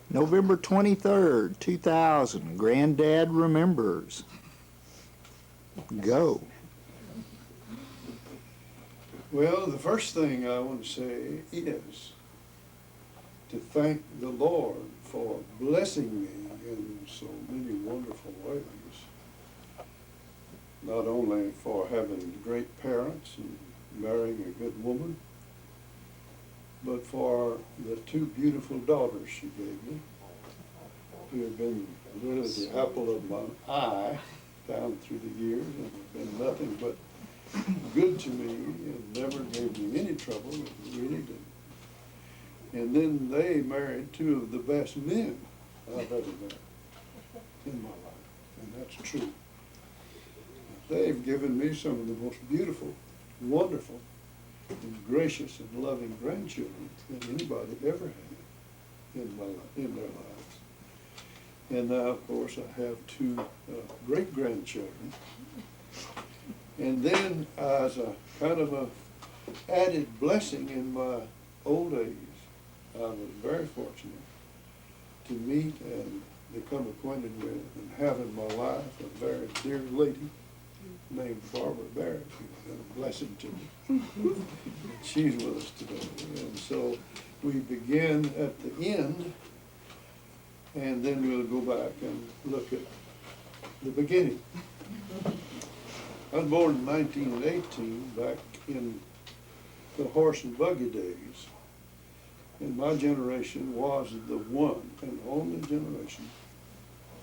November 23rd, 2000, Granddad Remembers. Go. Well, the first thing I want to say is to thank the Lord for blessing me in so many wonderful ways. Not only for having great parents and marrying a good woman, but for the two beautiful daughters she gave me, who have been really the apple of my eye down through the years and have been nothing but good to me and never gave me any trouble, really didn't. And then they married two of the best men I've ever met in my life, and that's true. They've given me some of the most beautiful, wonderful, and gracious and loving grandchildren that anybody ever had in their lives. And now, of course, I have two great-grandchildren. And then, as a kind of a added blessing in my old age, I was very fortunate to meet and become acquainted with and have in my life a very dear lady named Barbara Barrett, who's been a blessing to me. And she's with us today. And so we begin at the end, and then we'll go back and look at the beginning. I was born in 1918, back in the horse and buggy days. And my generation was the one and only generation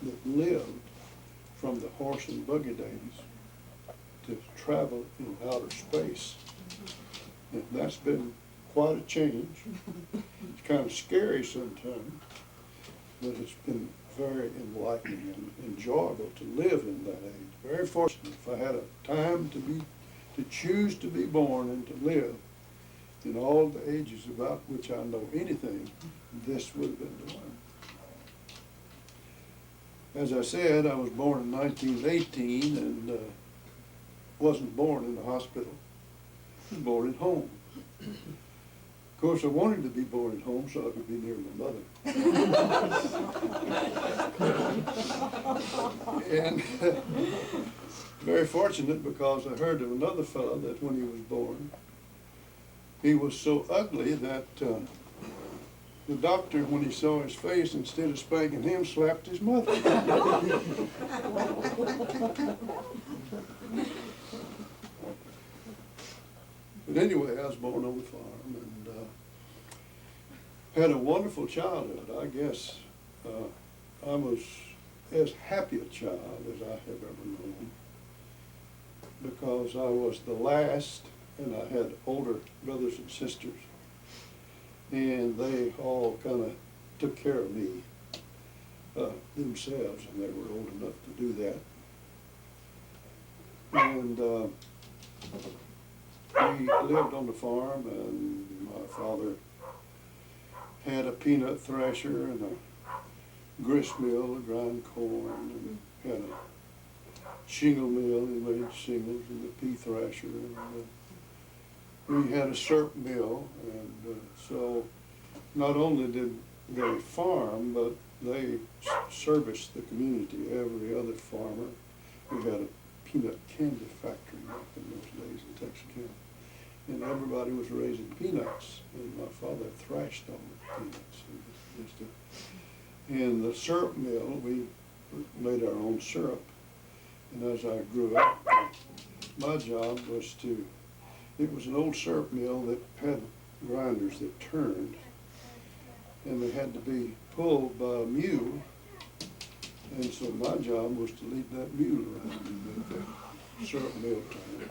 that lived from the horse and buggy days to travel in outer space. And that's been quite a change. It's kind of scary sometimes, but it's been very enlightening and enjoyable to live in that age. Very fortunate. If I had a time to choose to be born and to live in all the ages about which I know anything, this would have been the one. As I said, I was born in 1918 and wasn't born in the hospital. I was born at home. Of course, I wanted to be born at home so I could be near my mother. And very fortunate, because I heard of another fellow that when he was born, he was so ugly that the doctor, when he saw his face, instead of spanking him, slapped his mother. But anyway, I was born on the farm and had a wonderful childhood. I guess I was as happy a child as I have ever known, because I was the last, and I had older brothers and sisters, and they all kind of took care of me themselves, and they were old enough to do that. And we lived on the farm, and my father had a peanut thresher and a grist mill to grind corn, and had a shingle mill. He made shingles, and a pea thresher, and we had a syrup mill. And so not only did they farm, but they serviced the community. Every other farmer. We had a peanut candy factory back in those days in Texarkana. And everybody was raising peanuts, and my father thrashed all the peanuts. And the syrup mill, we made our own syrup. And as I grew up, my job was it was an old syrup mill that had grinders that turned, and they had to be pulled by a mule. And so my job was to lead that mule around and make that syrup mill turn.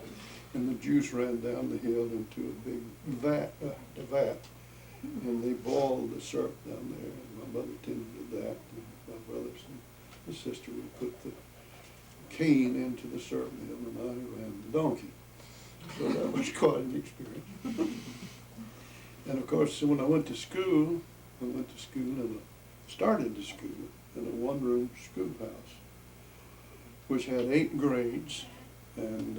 And the juice ran down the hill into a big vat, and they boiled the syrup down there. And my mother tended to that, and my brothers and my sister would put the cane into the syrup mill, and I ran the donkey. So that was quite an experience. And of course, when I went to school, and I started the school in a one-room schoolhouse, which had 8 grades, and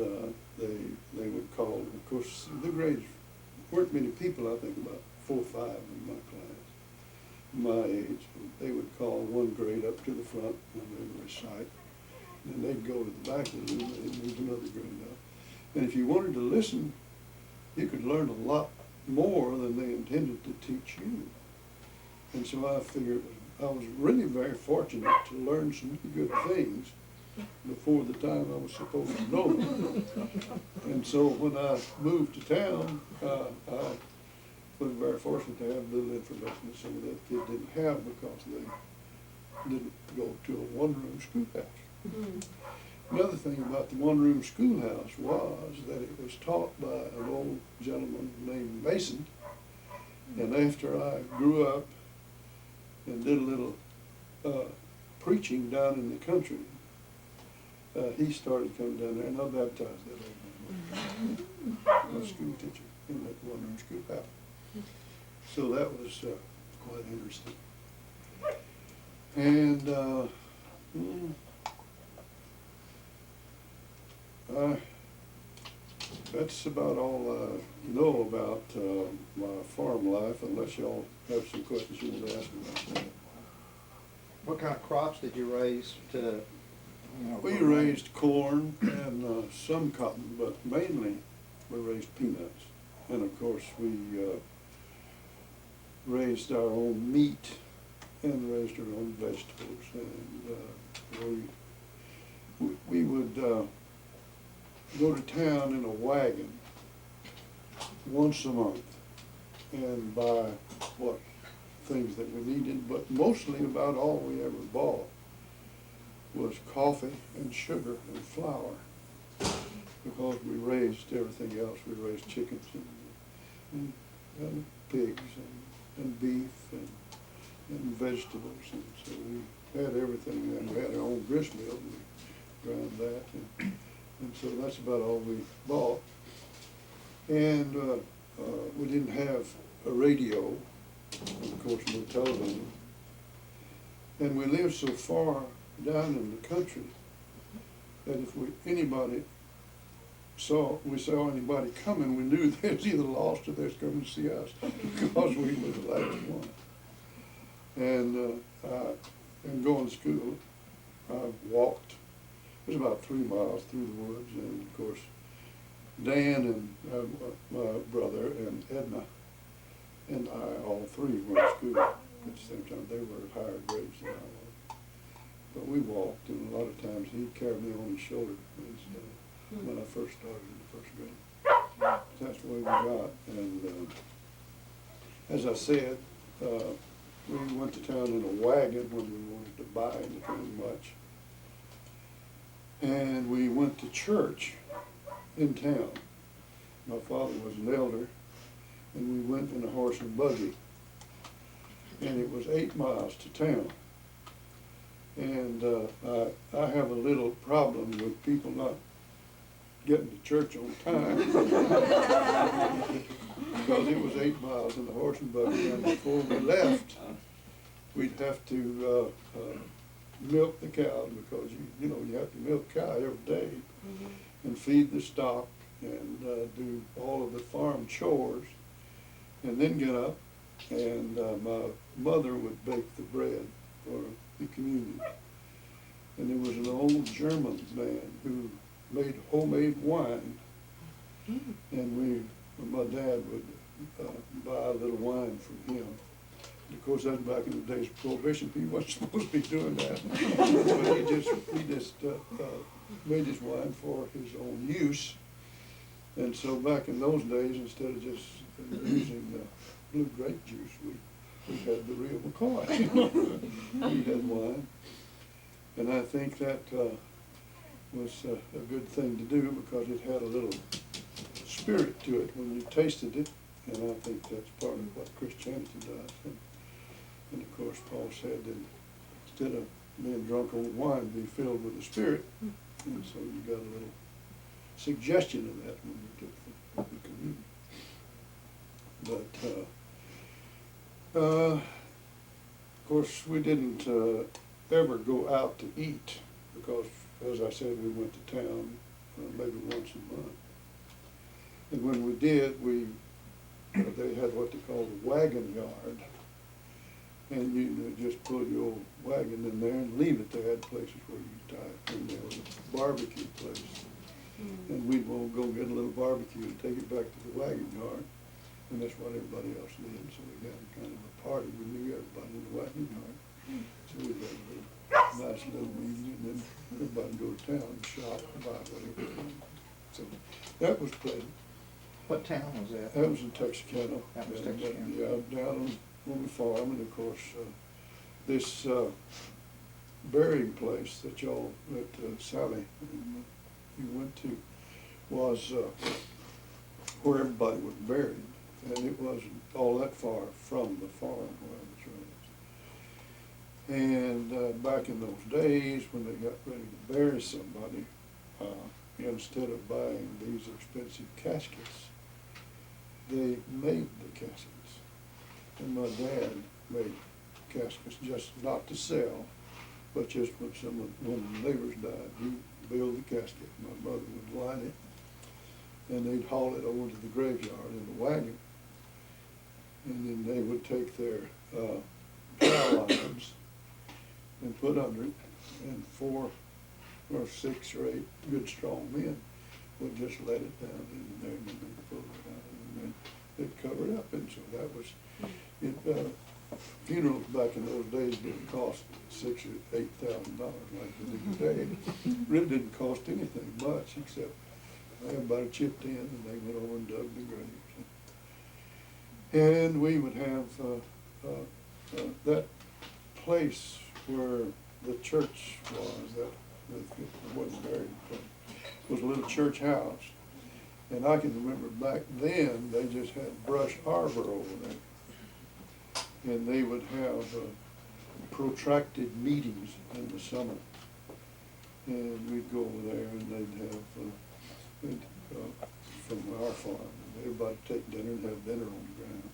they would call, of course, the grades weren't many people, I think about 4 or 5 in my class. my age, they would call one grade up to the front and they would recite. And then they'd go to the back of the room and they'd move another grade up. And if you wanted to listen, you could learn a lot more than they intended to teach you. And so I figured I was really very fortunate to learn some good things before the time I was supposed to know them. And so when I moved to town, I was very fortunate to have little information that some of that kid didn't have because they didn't go to a one-room schoolhouse. Mm-hmm. Another thing about the one-room schoolhouse was that it was taught by an old gentleman named Mason. And after I grew up and did a little preaching down in the country, he started coming down there, and I baptized that old man. I was a school teacher in that one-room schoolhouse. So that was quite interesting. And that's about all I know about my farm life, unless y'all have some questions you want to ask me about that. What kind of crops did you raise to, We raised corn and some cotton, but mainly we raised peanuts. And of course, we raised our own meat and raised our own vegetables. And we would go to town in a wagon once a month and buy things that we needed, but mostly about all we ever bought was coffee and sugar and flour, because we raised everything else. We raised chickens and pigs and beef and vegetables, and so we had everything. And we had our own grist mill, and we ground that, and so that's about all we bought. And we didn't have a radio, and of course no television, and we lived so far down in the country that if anybody saw anybody coming, we knew they was either lost or they was coming to see us, because we were the last one. And going to school, I walked. It was about 3 miles through the woods, and of course Dan and my brother and Edna and I, all three, were in school at the same time. They were at higher grades than I was. But we walked, and a lot of times he carried me on his shoulder when I first started in the first grade. That's the way we got. And as I said, we went to town in a wagon when we wanted to buy anything much. And we went to church in town. My father was an elder, and we went in a horse and buggy. And it was 8 miles to town. And I have a little problem with people not getting to church on time. Because it was 8 miles in the horse and buggy, and before we left, we'd have to milk the cow, because you have to milk cow every day, and feed the stock and do all of the farm chores, and then get up, and my mother would bake the bread for the communion. And there was an old German man who made homemade wine, and my dad would buy a little wine from him. And of course, that's back in the days of Prohibition. He wasn't supposed to be doing that, but he just made his wine for his own use. And so back in those days, instead of just using blue grape juice, we had the real McCoy. We had wine, and I think that was a good thing to do, because it had a little spirit to it when you tasted it, and I think that's part of what Christianity does. And of course, Paul said that instead of being drunk on wine, be filled with the Spirit, and so you got a little suggestion of that when you took the communion. But of course, we didn't ever go out to eat, because, as I said, we went to town maybe once a month. And when we did, they had what they called a wagon yard. And you just pull your old wagon in there and leave it there. Had places where you tie it, and there was a barbecue place. And we'd go get a little barbecue and take it back to the wagon yard. And that's what everybody else did. So we had kind of a party. We knew everybody in the wagon yard. So we had a nice little meeting, and then everybody would go to town and shop and buy whatever. So that was pleasant. What town was that? That was in Texarkana. That was And, Texarkana. Yeah, down on the farm, and of course, this burying place that Sally and you went to was where everybody was buried, and it wasn't all that far from the farm where I was raised. And back in those days, when they got ready to bury somebody, instead of buying these expensive caskets, they made the caskets. And my dad made caskets just not to sell, but just when the neighbors died, he'd build the casket. My mother would line it, and they'd haul it over to the graveyard in the wagon. And then they would take their plow lines and put under it, and 4 or 6 or 8 good strong men would just let it down in there, and then they'd pull it out, and then they'd cover it up. And so that was it. Funerals back in those days didn't cost $6,000 or $8,000 like they do today. Really didn't cost anything much, except everybody chipped in, and they went over and dug the graves. And we would have that place where the church was, it wasn't buried, but it was a little church house. And I can remember back then, they just had brush arbor over there. And they would have protracted meetings in the summer. And we'd go over there, and they'd have, from our farm, everybody take dinner and have dinner on the ground.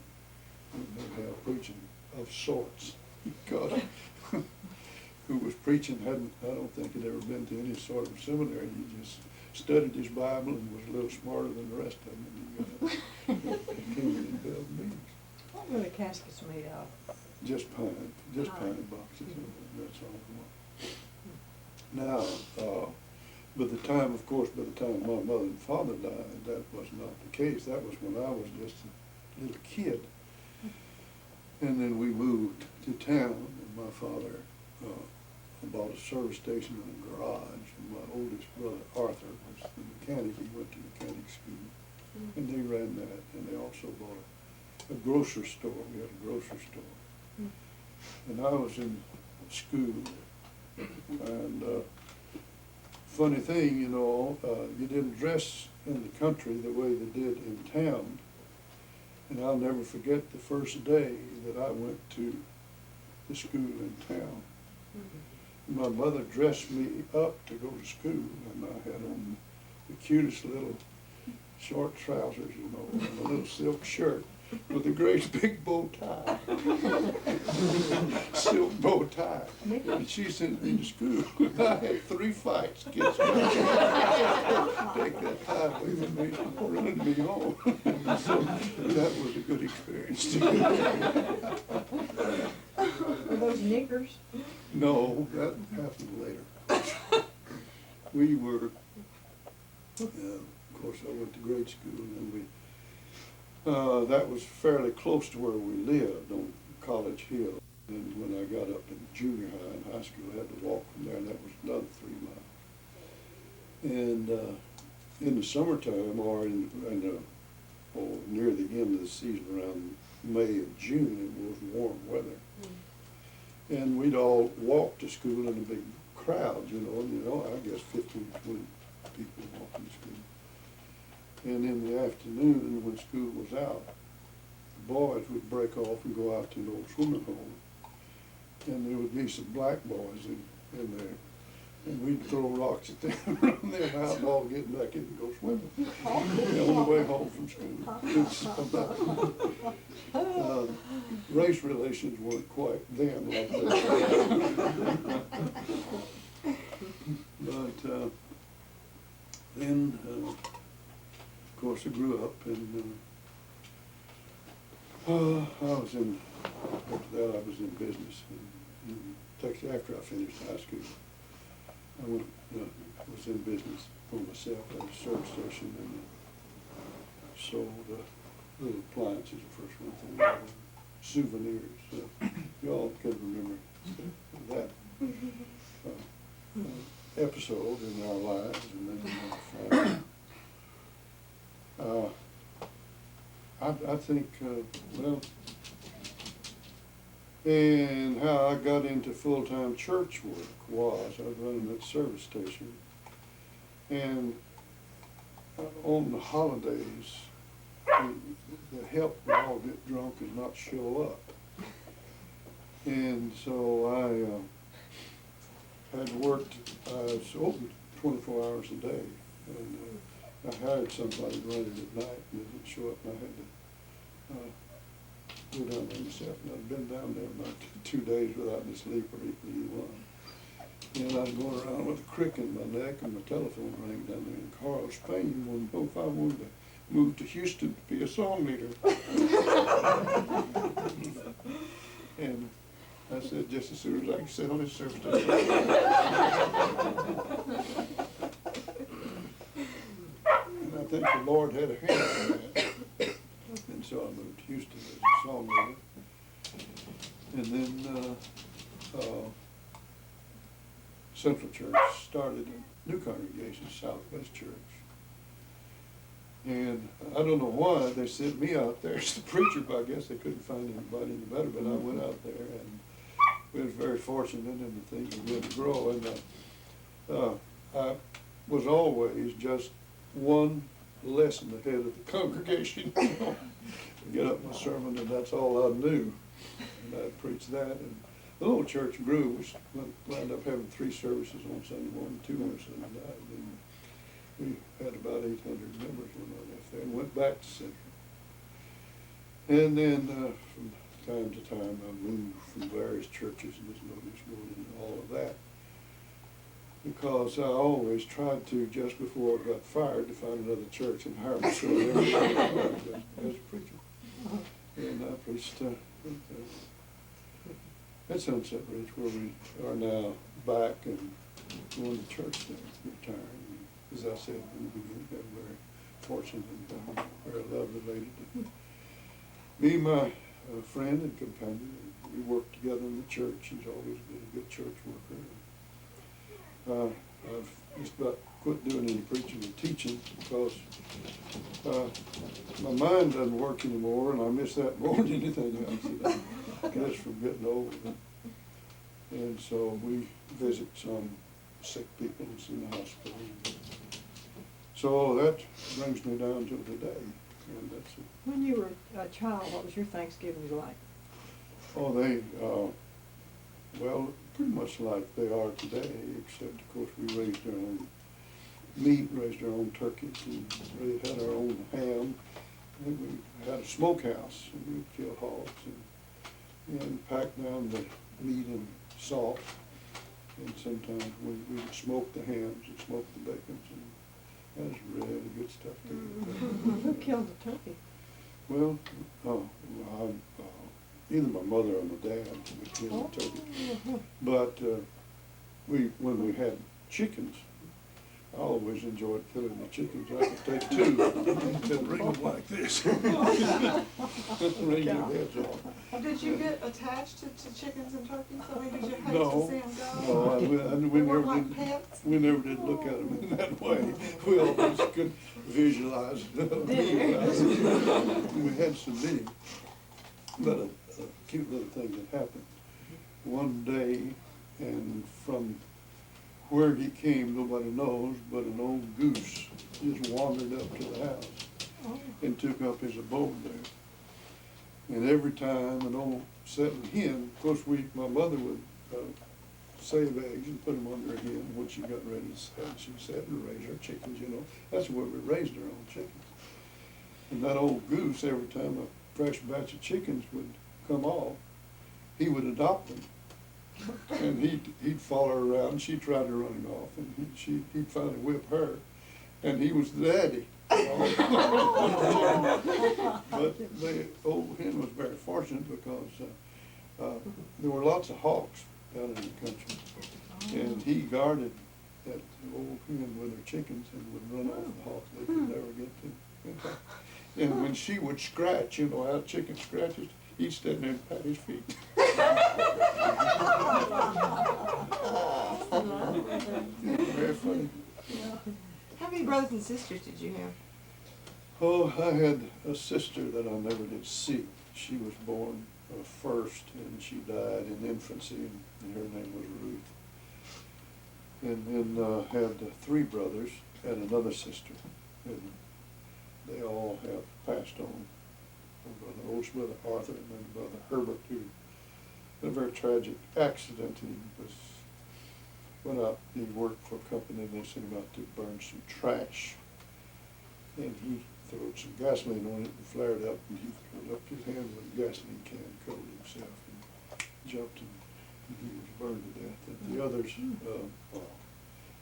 And they'd have preaching of sorts, because who was preaching I don't think had ever been to any sort of seminary. He just studied his Bible and was a little smarter than the rest of them. And he came in and built meetings. What were the caskets made of? Just pine boxes, that's all it was. Now, by the time my mother and father died, that was not the case. That was when I was just a little kid. And then we moved to town, and my father bought a service station and a garage, and my oldest brother, Arthur, was the mechanic. He went to mechanic school, and they ran that, and they also bought a grocery store. We had a grocery store. And I was in school, and funny thing, you didn't dress in the country the way they did in town. And I'll never forget the first day that I went to the school in town. My mother dressed me up to go to school, and I had on the cutest little short trousers, and a little silk shirt with a great big bow tie. Silk bow tie. And she sent me to school. I had 3 fights against her. Take that tie away from me and running me home. So that was a good experience too. Were those knickers? No, that happened later. We were, of course, I went to grade school, and then that was fairly close to where we lived on College Hill. And when I got up in junior high and high school, I had to walk from there, and that was another 3 miles. And in the summertime, or near the end of the season, around May or June, it was warm weather. And we'd all walk to school in a big crowd, I guess 15, 20 people walking to school. And in the afternoon, when school was out, the boys would break off and go out to an old swimming hole. And there would be some black boys in there. And we'd throw rocks at them, run their high ball, get back in and go swimming. On the way home from school. Race relations weren't quite then like that. But then, of course, I grew up, and After that, I was in business in Texas. After I finished high school, I was in business for myself at a service station and sold little appliances, the first one thing, souvenirs. Y'all can remember that episode in our lives. And then I think, well, and how I got into full-time church work was, I was running that service station, and on the holidays, the help would all get drunk and not show up. And so I had worked, I was open 24 hours a day, and I hired somebody to run it at night, and it didn't show up, and I had to go down there myself, and I'd been down there about 2 days without any sleep or eating one. And I'd go around with a crick in my neck and my telephone ringing down there in Carl Spain wanted to know if I wanted to move to Houston to be a song leader. And I said, just as soon as I can sit on this service station. And I think the Lord had a hand in that. And so I moved to Houston as a song leader. And then Central Church started a new congregation, Southwest Church. And I don't know why they sent me out there as the preacher, but I guess they couldn't find anybody any better. But I went out there, and we was very fortunate, and the things began to grow. And I was always just one lesson ahead of the congregation. Get up my sermon, and that's all I knew. And I'd preach that, and the little church grew. We wound up having 3 services on Sunday morning, 2 on Sunday night. And we had about 800 members when I left there and went back to Central. And then from time to time I moved from various churches, and there's no use going into all of that, because I always tried to, just before I got fired, to find another church and hire myself as a preacher. And I preached at Sunset Ridge, where we are now back and going to church there, retiring. As I said in the beginning, I'm very fortunate and very lovely lady to be my friend and companion. And we work together in the church. She's always been a good church worker. I've just about quit doing any preaching and teaching because my mind doesn't work anymore, and I miss that more than anything else. I guess from getting old. And so we visit some sick people in the hospital. So that brings me down to today, and that's it. When you were a child, what was your Thanksgiving like? Oh, they, well, pretty much like they are today, except of course we raised our own meat, raised our own turkeys, and we had our own ham, and we had a smokehouse, and we'd kill hogs and pack down the meat and salt, and sometimes we would smoke the hams and smoke the bacons, and that was really good stuff too. Who killed the turkey? Well, either my mother or my dad would kill the turkey. But when we had chickens, I always enjoyed killing the chickens. I could take 2 and ring them like this. Ring their heads off. Did you get attached to chickens and turkeys? I mean, did you hate No, to see them no, go? we They weren't never like did. pets? We never did look at them in that way. We always could visualize. We had some meat, but a cute little thing that happened one day, and from where he came, nobody knows, but an old goose just wandered up to the house and took up his abode there. And every time an old settling hen, of course my mother would save eggs and put them under a hen when she got ready to set. She sat and raised her chickens, you know. That's where we raised our own chickens. And that old goose, every time a fresh batch of chickens would come off, he would adopt them. And he'd follow her around, and she'd try to run him off, and he'd finally whip her, and he was the daddy. But the old hen was very fortunate because there were lots of hawks down in the country. And he guarded that old hen with her chickens and would run off the hawks. They could never get to. And when she would scratch, you know how a chicken scratches, he'd stand there and pat his feet. Very funny. How many brothers and sisters did you have? Oh, I had a sister that I never did see. She was born first, and she died in infancy, and her name was Ruth. And then had three brothers and another sister, and they all have passed on. My oldest brother Arthur, and then brother Herbert, who had a very tragic accident. He went out, he worked for a company, and they sent him out to burn some trash. And he threw some gasoline on it and flared up, and he put up his hand with a gasoline can, covered himself, and jumped, and he was burned to death. And the others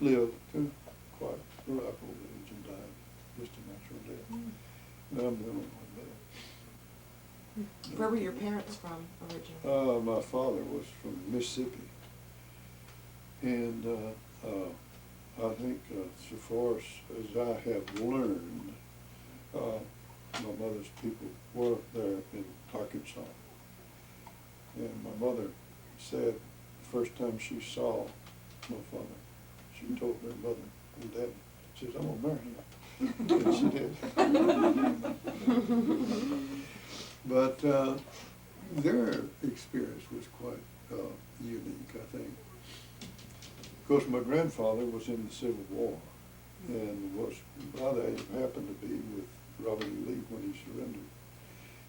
lived to quite a ripe old age and died just a natural death. And I'm the only one there. Where were your parents from originally? My father was from Mississippi, and I think so far as I have learned, my mother's people were there in Arkansas. And my mother said the first time she saw my father, she told her mother and dad, she says, I'm gonna marry him. And she did. But their experience was quite unique, I think. Of course, my grandfather was in the Civil War, and was, by that, happened to be with Robert E. Lee when he surrendered.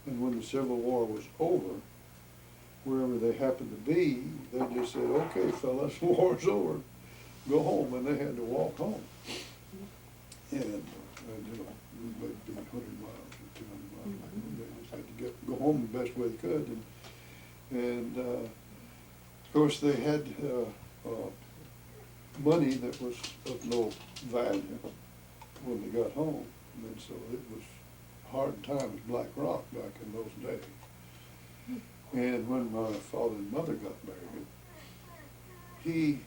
And when the Civil War was over, wherever they happened to be, they just said, okay, fellas, war's over, go home, and they had to walk home. And you know, maybe 100 miles or 200 miles, they just had to go home the best way they could. And of course, they had money that was of no value when they got home. And so it was hard times, Black Rock back in those days. And when my father and mother got married, he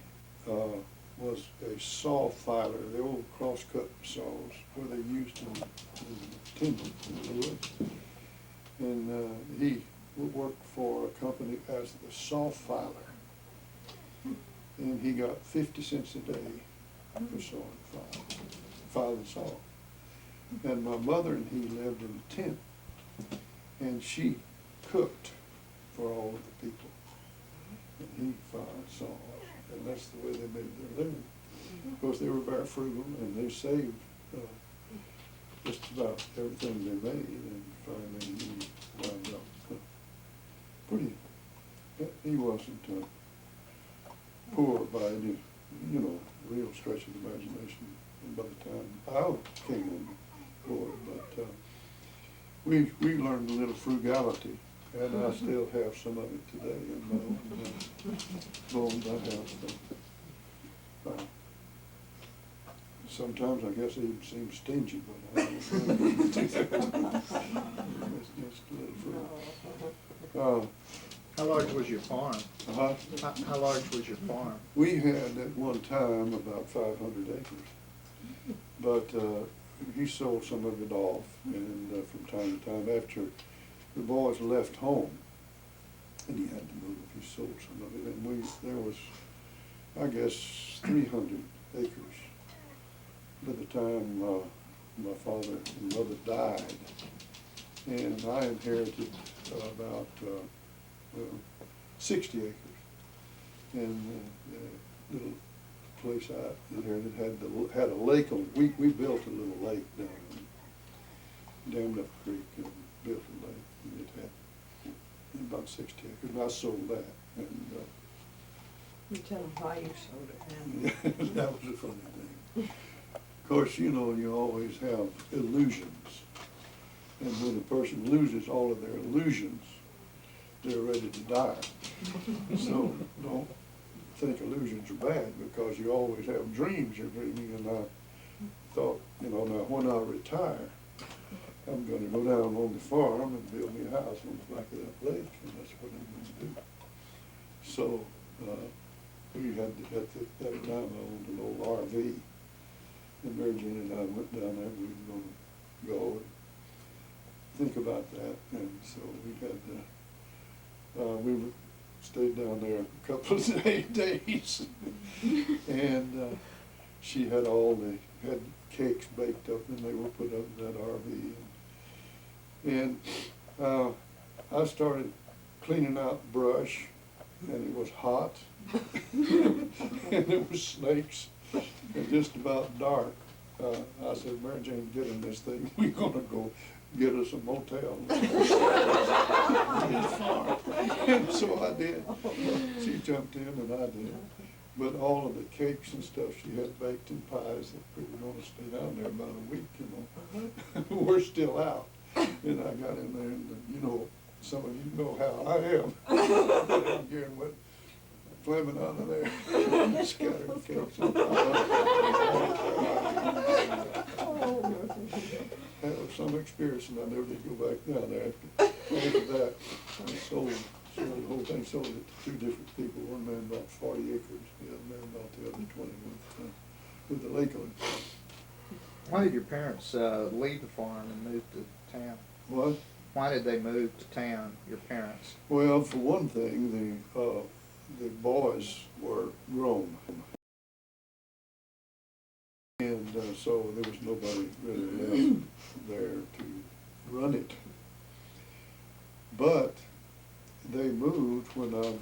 was a saw filer, the old cross-cut saws where they used in timber, in the wood. And he worked for a company as the saw filer. And he got 50 cents a day for sawing filing saw. And my mother and he lived in a tent, and she cooked for all of the people. And he filed saws, and that's the way they made their living. Of course, they were very frugal, and they saved just about everything they made, and finally he wound up pretty, he wasn't poor by any, you know, real stretch of the imagination by the time I came on board, but we learned a little frugality, and I still have some of it today in my own bones I have. So, sometimes I guess it even seems stingy, but I don't it's just a little frugal. How large was your farm? Uh-huh. How large was your farm? We had at one time about 500 acres, but he sold some of it off, and from time to time, after the boys left home, and he had to move, he sold some of it, and there was, I guess, 300 acres by the time my father and mother died, and I inherited about 60 acres, and the little place I inherited had a lake on it. We built a little lake dammed up a creek and built a lake, and it had about 60 acres, and I sold that, and You tell them why you sold it now. that was a funny thing. Of course, you know, you always have illusions, and when a person loses all of their illusions, they're ready to die. So don't think illusions are bad, because you always have dreams you're dreaming, and I thought, you know, now when I retire, I'm gonna go down on the farm and build me a house on the back of that lake, and that's what I'm gonna do. So, we had, at that time, I owned an old RV, and Mary Jane and I went down there, we were gonna go and think about that, and so we had, stayed down there a couple of days, and she had had cakes baked up, and they were put up in that RV, and I started cleaning out brush, and it was hot, and there was snakes, and just about dark. I said, Mary Jane, get in this thing, we're gonna go get us a motel. And so I did. She jumped in and I did. But all of the cakes and stuff she had baked and pies that we were gonna stay down there about a week, you know, we're still out. And I got in there and, you know, some of you know how I am. I'm getting wet, flaming out of there, scattering cakes and pies. That was some experience, and I never did go back down there after that. I sold the whole thing, sold it to two different people. One man bought 40 acres, the other man bought the other 20 with the lake on it. Why did your parents leave the farm and move to town? What? Why did they move to town, your parents? Well, for one thing, the boys were grown. And so there was nobody really left there to run it. But they moved when I was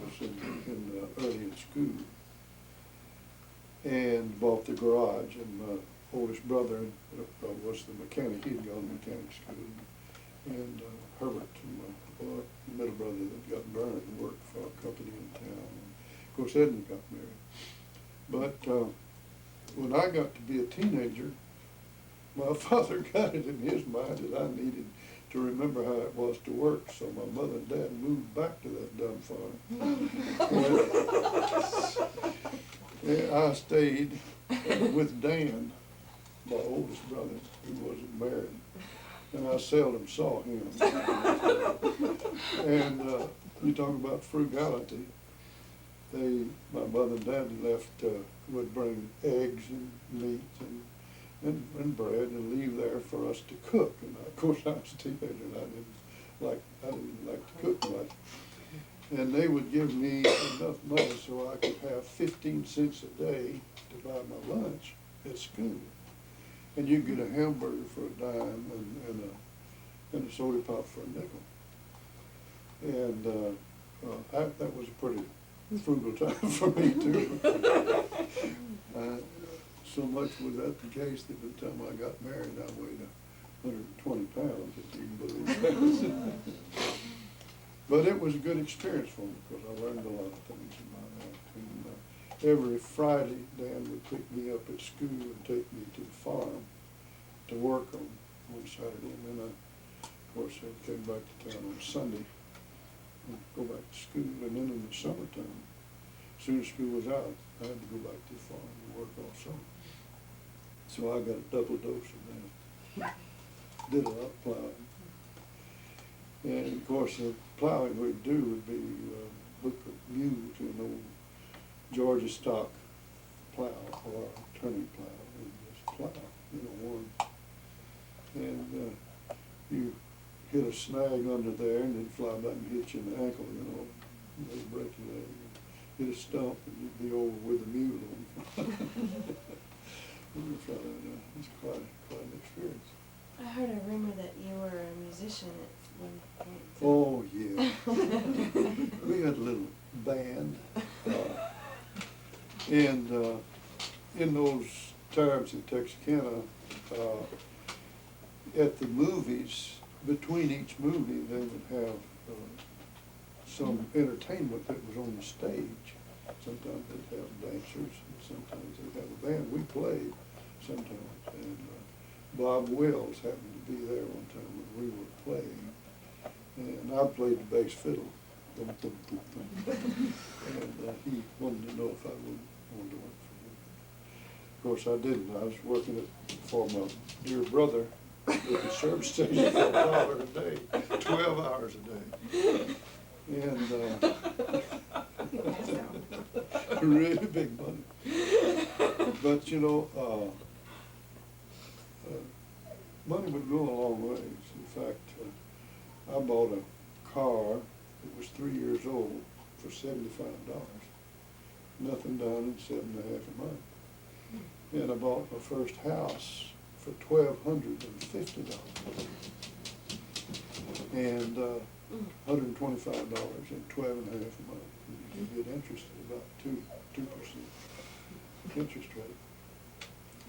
early in school and bought the garage. And my oldest brother was the mechanic. He'd gone to mechanic school. And Herbert, my middle brother that got burned, worked for a company in town. And of course, Edna got married. But when I got to be a teenager, my father got it in his mind that I needed to remember how it was to work, so my mother and dad moved back to that dumb farm. And I stayed with Dan, my oldest brother, who wasn't married, and I seldom saw him. And you talk about frugality. My mother and dad would bring eggs and meat and bread and leave there for us to cook. And of course I was a teenager and I didn't like to cook much. And they would give me enough money so I could have 15 cents a day to buy my lunch at school. And you'd get a hamburger for a dime and a soda pop for a nickel. And that was a pretty frugal time for me too. So much was that the case that by the time I got married, I weighed 120 pounds, if you can believe that. But it was a good experience for me because I learned a lot of things in my life. And every Friday, Dan would pick me up at school and take me to the farm to work on Saturday. And then of course, I came back to town on Sunday and go back to school. And then in the summertime, as soon as school was out, I had to go back to the farm and work all summer. So I got a double dose of that. Did a lot of plowing. And of course, the plowing we'd do would be hook a mule to an old Georgia stock plow or a turning plow and just plow, one. And you hit a snag under there and then fly back and hit you in the ankle, they'd break your leg. Hit a stump and you'd be over with a mule on. It's quite an experience. I heard a rumor that you were a musician at one point. Oh, yeah. We had a little band. And in those times in Texarkana, at the movies, between each movie, they would have some entertainment that was on the stage. Sometimes they'd have dancers, and sometimes they'd have a band. We played sometimes, and Bob Wills happened to be there one time when we were playing, and I played the bass fiddle. Dum, dum, dum, dum. And he wanted to know if I would want to work for him. Of course, I didn't. I was working for my dear brother at the service station for $1 a day, 12 hours a day. And, really big money. But, you know, money would go a long ways. In fact, I bought a car that was 3 years old for $75. Nothing down in 7.5 a month. And I bought my first house for $1,250. And $125 and 12.5 a month. You get interest at about 2% interest rate.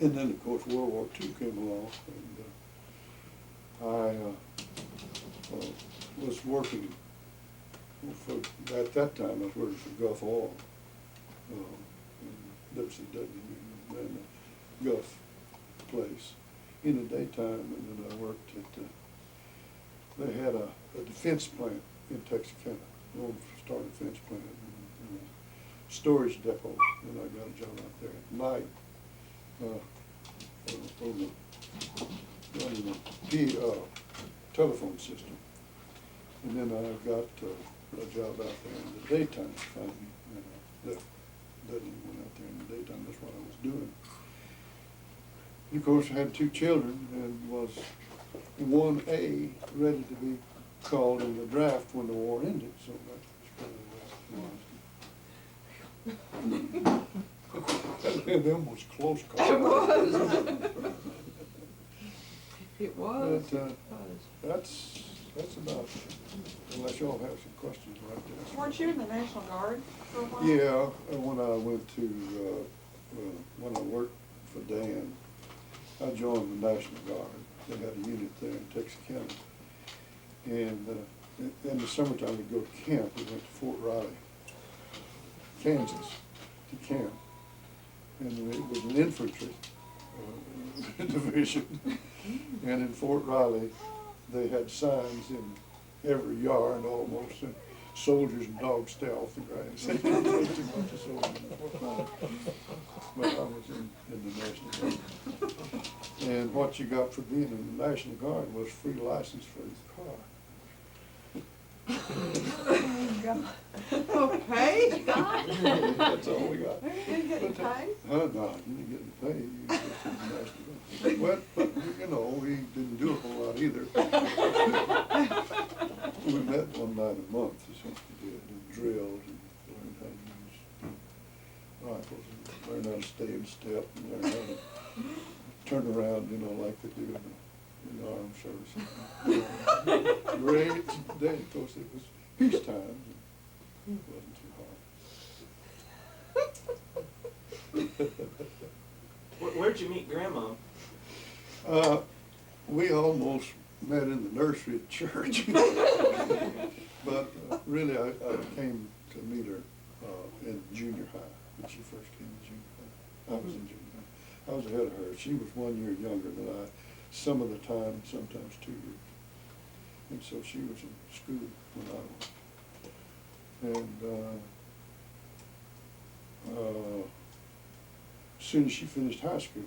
And then, of course, World War II came along, and I was working for, at that time, I was working for Gulf Oil, WCW, and a Gulf place in the daytime, and then I worked at, they had a defense plant in Texarkana, an old Star Defense plant, and a storage depot, and I got a job out there at night, running the telephone system. And then I got a job out there in the daytime finally, and I left, went out there in the daytime, that's what I was doing. And of course, I had 2 children and was 1A, ready to be called in the draft when the war ended, so that was kind of and them was close calls. It was. It was. But, that's about it, unless y'all have some questions right there. Weren't you in the National Guard for a while? Yeah, when I went to, when I worked for Dan, I joined the National Guard. They had a unit there in Texarkana. And in the summertime, we'd go to camp. We went to Fort Riley, Kansas, to camp. And it was an infantry division. And in Fort Riley, they had signs in every yard almost, and soldiers and dogs stay off the grass. Too much of soldiers. But I was in the National Guard. And what you got for being in the National Guard was free license for your car. Okay. That's all we got. You didn't get any pay? No, you didn't get any pay. You just did the National Guard. But, you know, we didn't do a whole lot either. We met one night a month is what we did, and drilled and learned how to use rifles and learned how to stay in step and learned how to turn around, you know, like they do in the armed services. Great day, of course, it was peacetime, and it wasn't too hard. Where'd you meet Grandma? We almost met in the nursery at church. But really, I came to meet her in junior high, when she first came to junior high. I was in junior high. I was ahead of her. She was 1 year younger than I, some of the time, sometimes 2 years. And so she was in school when I was. And as soon as she finished high school,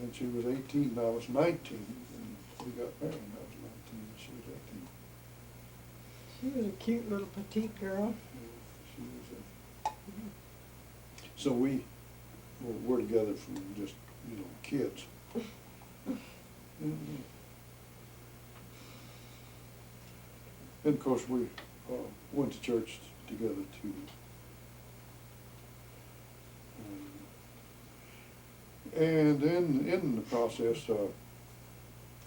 and she was 18, and I was 19, and we got married, and I was 19, and she was 18. She was a cute little petite girl. She was so we were together from just, you know, kids. And of course, we went to church together too. And in the process,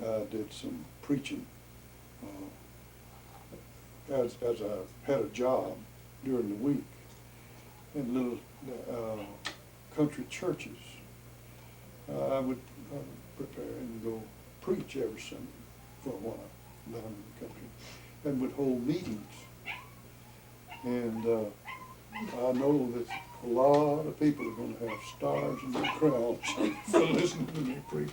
I did some preaching as I had a job during the week in little country churches. I would prepare and go preach every Sunday for a while down in the country, and would hold meetings. And I know that a lot of people are going to have stars in their crowns for listening to me preach.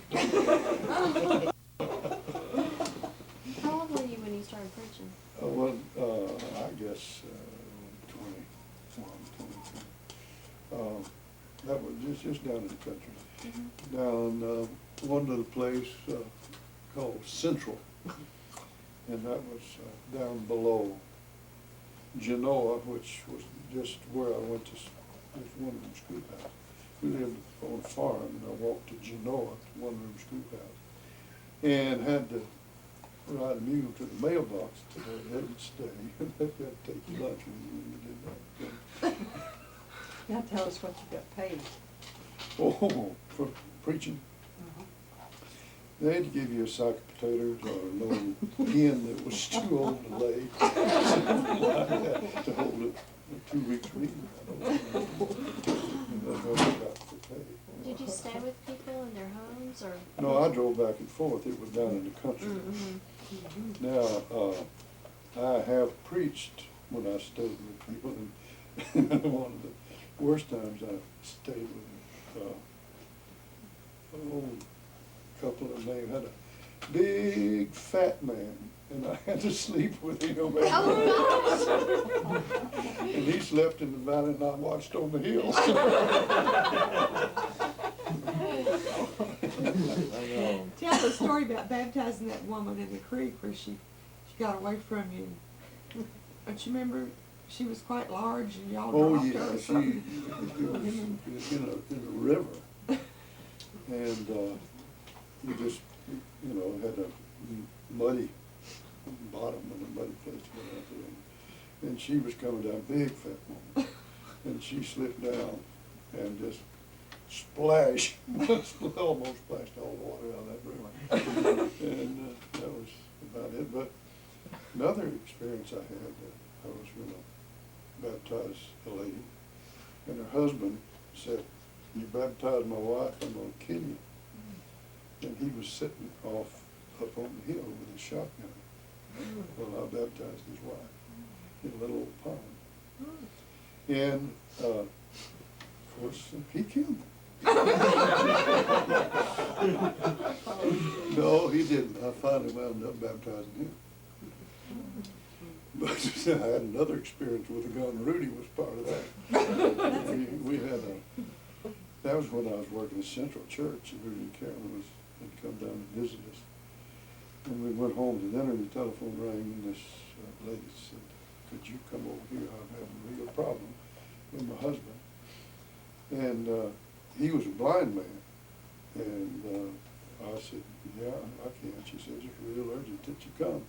How old were you when you started preaching? I guess 21, 22. That was just down in the country. Down, one little place, called Central. And that was, down below Genoa, which was just where I went to, this one-room schoolhouse. We lived on a farm, and I walked to Genoa, to one-room schoolhouse, and had to ride a mule to the mailbox till they had it stay, and they had to take your lunch when you did that. Now tell us what you got paid. Oh, for preaching? They had to give you a sack of potatoes or a little hen that was too old to lay, something like that, to hold it for 2 weeks reading. And that's what I got for pay. Did you stay with people in their homes, or? No, I drove back and forth. It was down in the country. Now, I have preached when I stayed with people, and one of the worst times I stayed with an old couple, and they had a big fat man, and I had to sleep with him. Oh, gosh. And he slept in the valley, and I watched on the hills. Tell the story about baptizing that woman in the creek where she got away from you. Don't you remember? She was quite large and y'all Oh, dropped her yeah, or she, something. it was in a river. And, you just, you know, had a muddy bottom and a muddy place to go out there. And she was coming down, big fat woman. And she slipped down and just splashed, almost splashed all the water out of that river. And that was about it. But another experience I had, I was going to baptize a lady, and her husband said, "You baptize my wife, I'm going to kill you." And he was sitting off up on the hill with his shotgun. Well, I baptized his wife in a little old pond. And, of course, he killed me. No, he didn't. I finally wound up baptizing him. But I had another experience with a gun. Rudy was part of that. We had that was when I was working at Central Church, and Rudy and Karen had come down to visit us. And we went home to dinner, and the telephone rang, and this lady said, "Could you come over here? I'm having a real problem with my husband." And he was a blind man. And I said, "Yeah, I can." She said, "It's real urgent that you come."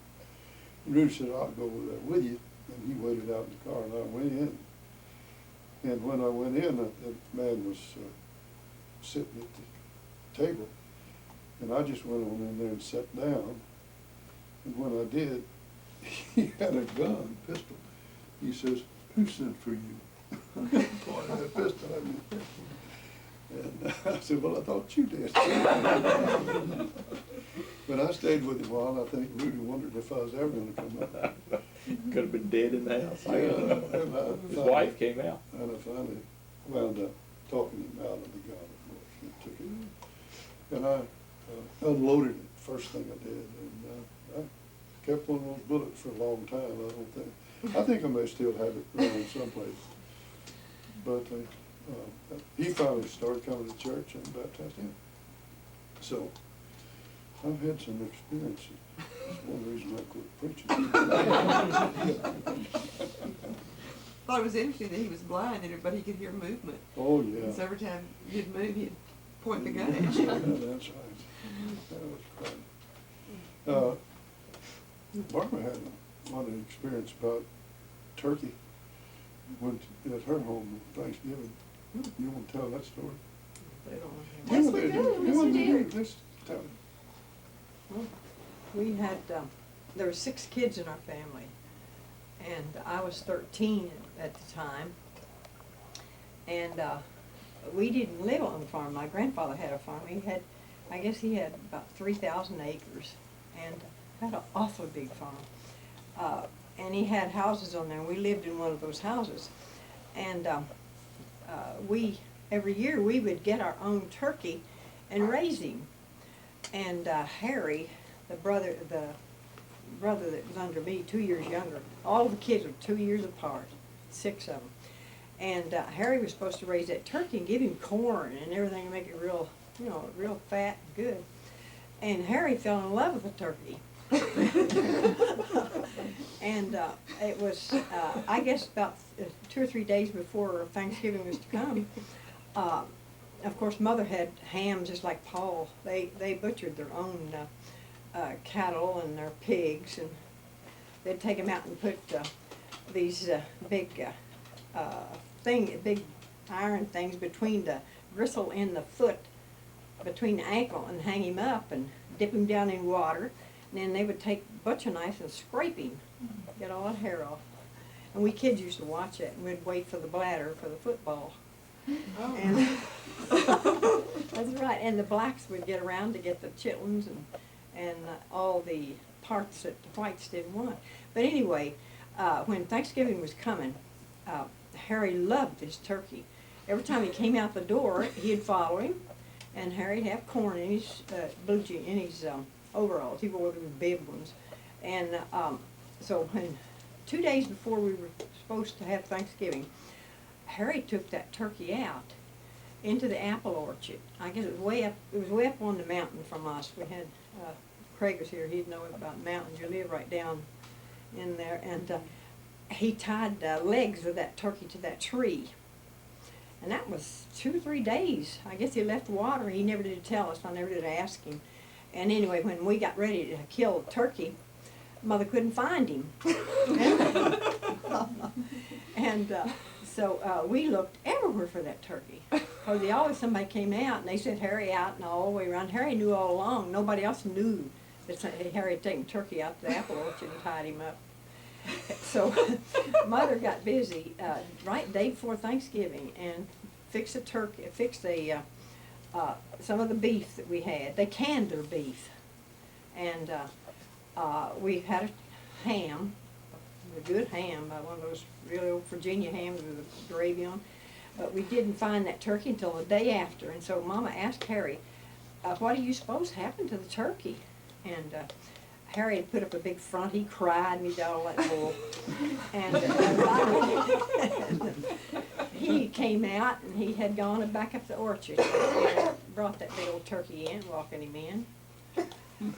And Rudy said, "I'll go over there with you." And he waited out in the car, and I went in. And when I went in, that man was sitting at the table. And I just went on in there and sat down. And when I did, he had a gun, pistol. He says, "Who sent for you?" Pointed that pistol at me. And I said, "Well, I thought you did." But I stayed with him a while, and I think Rudy wondered if I was ever gonna come up. Could have been dead in the house. His His wife came out. And I finally wound up talking him out of the gun, of course. He took it. And I unloaded it, first thing I did. And I kept one of those bullets for a long time, I think I may still have it around someplace. But he finally started coming to church and baptized him. So I've had some experiences. That's one reason I quit preaching. Thought it was interesting that he was blind, but he could hear movement. Oh, yeah. So every time you'd move, he'd point the gun at you. Yeah, that's right. That was great. Barbara had a lot of experience about turkey. Went at her home on Thanksgiving. You want to tell that story? They don't Yes, have we do. Yes, we do. Let's tell it. Well, we had, there were 6 kids in our family, and I was 13 at the time. And we didn't live on the farm. My grandfather had a farm. I guess he had about 3,000 acres, and had an awfully big farm. And he had houses on there, and we lived in one of those houses. And every year we would get our own turkey and raise him. And Harry, the brother that was under me, 2 years younger, all the kids were 2 years apart, 6 of them. And Harry was supposed to raise that turkey and give him corn and everything to make it real, real fat and good. And Harry fell in love with the turkey. And it was, I guess, about 2 or 3 days before Thanksgiving was to come. Of course, Mother had hams just like Paul. They butchered their own cattle and their pigs, and they'd take them out and put these big big iron things between the gristle and the foot, between the ankle, and hang him up and dip him down in water. And then they would take butcher knife and scrape him, get all that hair off. And we kids used to watch it, and we'd wait for the bladder for the football. Oh. And that's right. And the blacks would get around to get the chitlins and all the parts that the whites didn't want. But anyway, when Thanksgiving was coming, Harry loved his turkey. Every time he came out the door, he'd follow him, and Harry'd have corn in his blue jeans, in his overalls. He wore those bib ones. And so when 2 days before we were supposed to have Thanksgiving, Harry took that turkey out into the apple orchard. I guess it was way up on the mountain from us. We had Craig was here. He'd know about mountains. You live right down in there, and he tied the legs of that turkey to that tree. And that was 2 or 3 days. I guess he left water. He never did tell us. I never did ask him. And anyway, when we got ready to kill the turkey, Mother couldn't find him. And so we looked everywhere for that turkey. Because somebody came out and they said Harry out and all the way around. Harry knew all along. Nobody else knew that Harry had taken turkey out to the apple orchard and tied him up. So Mother got busy right day before Thanksgiving and fixed a turkey, some of the beef that we had. They canned their beef, and we had a ham, a good ham, one of those really old Virginia hams with a gravy on. But we didn't find that turkey until the day after, and so Mama asked Harry, "What do you suppose happened to the turkey?" And Harry had put up a big front. He cried and he did all that bull. And he came out and he had gone back up the orchard and brought that big old turkey in, walking him in.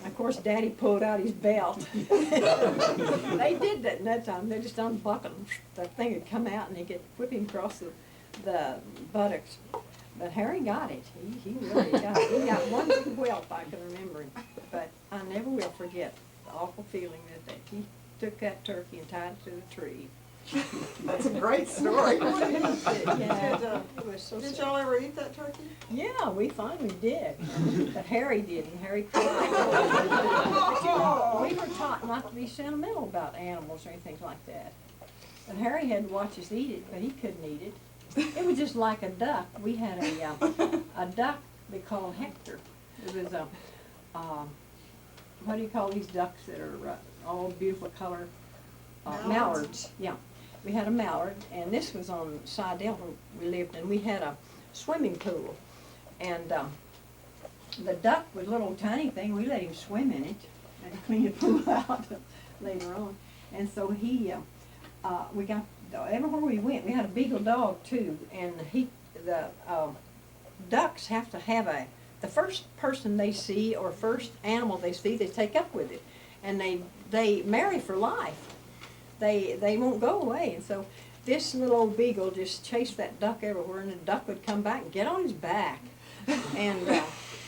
Of course, Daddy pulled out his belt. They did that in that time. They just unbuckled him. The thing would come out and he could whip him across the buttocks. But Harry got it. He really got it. He got one big whelp, I can remember him. But I never will forget the awful feeling that he took that turkey and tied it to the tree. That's a great story. Yeah, it was so Did sad. y'all ever eat that turkey? Yeah, we finally did. But Harry didn't. Harry cried. We were taught not to be sentimental about animals or anything like that. But Harry had to watch us eat it, but he couldn't eat it. It was just like a duck. We had a duck we called Hector. It was a, what do you call these ducks that are all beautiful color? Mallards. Yeah. We had a mallard, and this was on Sidell where we lived, and we had a swimming pool. And the duck was a little tiny thing. We let him swim in it and clean the pool out later on. And so we got, everywhere we went, we had a beagle dog too, and the ducks have to have the first person they see or first animal they see, they take up with it, and they marry for life. They won't go away, and so this little old beagle just chased that duck everywhere, and the duck would come back and get on his back, and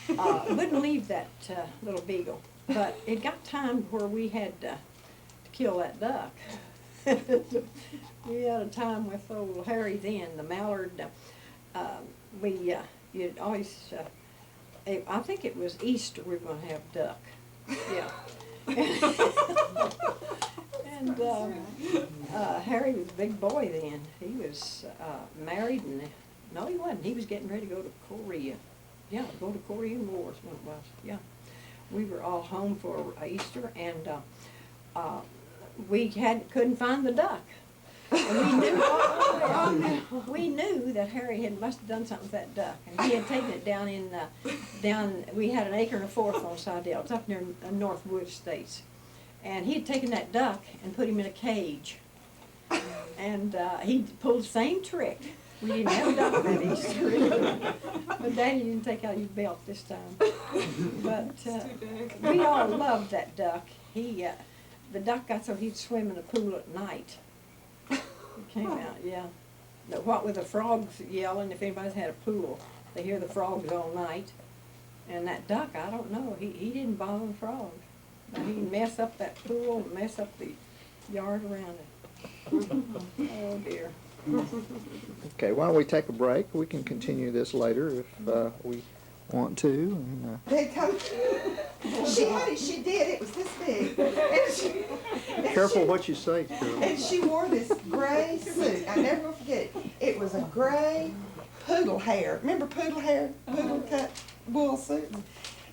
wouldn't leave that little beagle. But it got time where we had to kill that duck. We had a time with old Harry then, the mallard. You'd always, I think it was Easter we were going to have duck. Yeah. And Harry was a big boy then. He was married, and no, he wasn't. He was getting ready to go to Korea. Yeah, go to Korean Wars when it was. Yeah, we were all home for Easter, and we couldn't find the duck. And we knew that Harry must have done something with that duck, and he had taken it down we had an acre and a fourth on Sidell. It's up near North Wood Estates. And he had taken that duck and put him in a cage. And he pulled the same trick. We didn't have a duck that Easter. But Daddy didn't take out his belt this time. But we all loved that duck. The duck got so he'd swim in the pool at night. It came out, yeah. What with the frogs yelling, if anybody's had a pool, they hear the frogs all night. And that duck, I don't know, he didn't bother the frogs. Now, he'd mess up that pool and mess up the yard around it. Oh dear. Okay, why don't we take a break? We can continue this later if we want to. And, They come. She did. It was this big. careful what you say, Carol. And she wore this gray suit. I never will forget it. It was a gray poodle hair. Remember poodle hair? Poodle cut wool suit.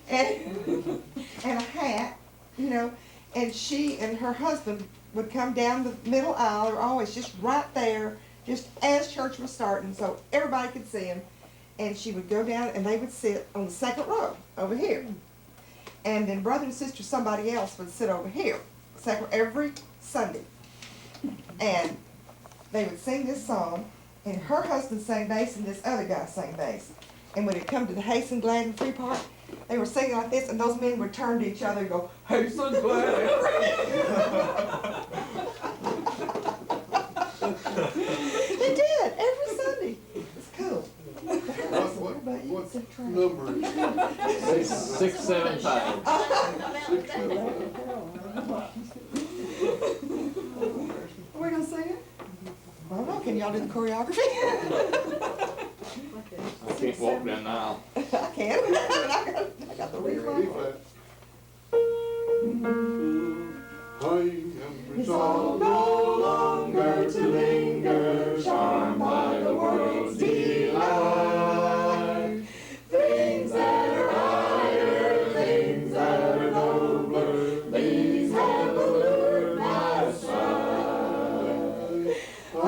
And a hat, you know. And she and her husband would come down the middle aisle. They were always just right there, just as church was starting, so everybody could see them. And she would go down, and they would sit on the second row over here. And then brother and sister, somebody else would sit over here, every Sunday. And they would sing this song, and her husband sang bass, and this other guy sang bass. And when it come to the Hasten, Glad, and Free part, they were singing like this, and those men would turn to each other and go, Hasten, Glad, and Free. They did, every Sunday. It's cool. What number is it? 675. We're gonna sing it? I don't know, can y'all do the choreography? I can't walk down the aisle. I can, I got the reflex. I am resolved no longer to linger, charmed by the world's delight. Things that are higher, things that are nobler, these have allured my sight. I